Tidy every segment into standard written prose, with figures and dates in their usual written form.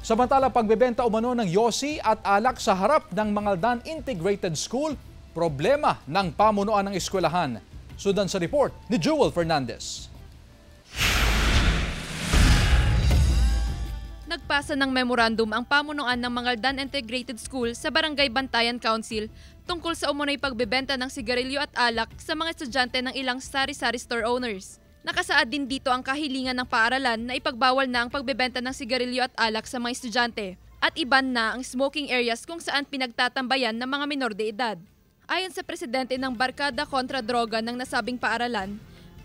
Samantala, pagbebenta umano ng yosi at alak sa harap ng Mangaldan Integrated School, problema ng pamunuan ng eskwelahan. Sundan sa report ni Jewel Fernandez. Nagpasa ng memorandum ang pamunuan ng Mangaldan Integrated School sa Barangay Bantayan Council tungkol sa umunoy pagbebenta ng sigarilyo at alak sa mga estudyante ng ilang sari-sari store owners. Nakasaad din dito ang kahilingan ng paaralan na ipagbawal na ang pagbebenta ng sigarilyo at alak sa mga estudyante at iban na ang smoking areas kung saan pinagtatambayan ng mga menor de edad. Ayon sa presidente ng Barkada Kontra Droga ng nasabing paaralan,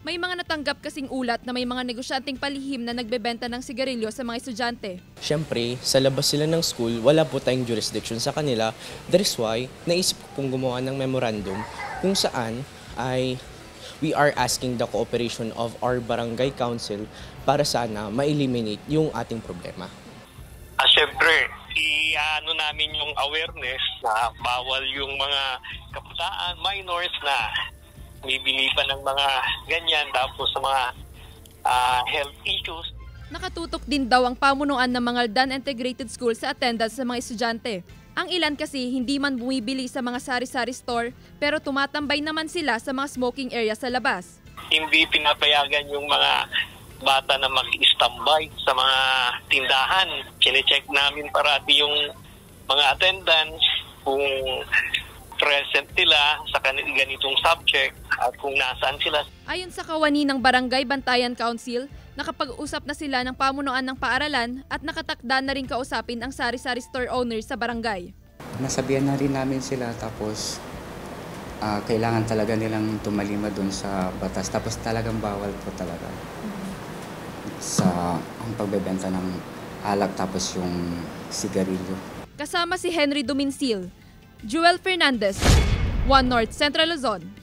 may mga natanggap kasing ulat na may mga negosyanteng palihim na nagbebenta ng sigarilyo sa mga estudyante. Siyempre, sa labas sila ng school, wala po tayong jurisdiction sa kanila. That is why, naisip ko pong gumawa ng memorandum kung saan ay we are asking the cooperation of our barangay council para sana ma-eliminate yung ating problema. Siyempre, i-ano namin yung awareness na bawal yung mga kabataan, minors na bibili pa ng mga ganyan tapos sa mga health issues. Nakatutok din daw ang pamunuan ng Mangaldan Integrated School sa attendance sa mga estudyante. Ang ilan kasi hindi man bumibili sa mga sari-sari store pero tumatambay naman sila sa mga smoking area sa labas. Hindi pinapayagan yung mga bata na mag-standby sa mga tindahan. Kine-check namin parati yung mga attendance kung present sila sa ganitong subject at kung nasaan sila. Ayon sa kawani ng Barangay Bantayan Council, nakapag-usap na sila ng pamunuan ng paaralan at nakatakda na rin kausapin ang sari-sari store owners sa barangay. Nasabihan na rin namin sila tapos kailangan talaga nilang tumalima dun sa batas. Tapos talagang bawal po talaga sa ang pagbebenta ng alak tapos yung sigarilyo. Kasama si Henry Duminsil, Jewel Fernandez, One North Central Luzon.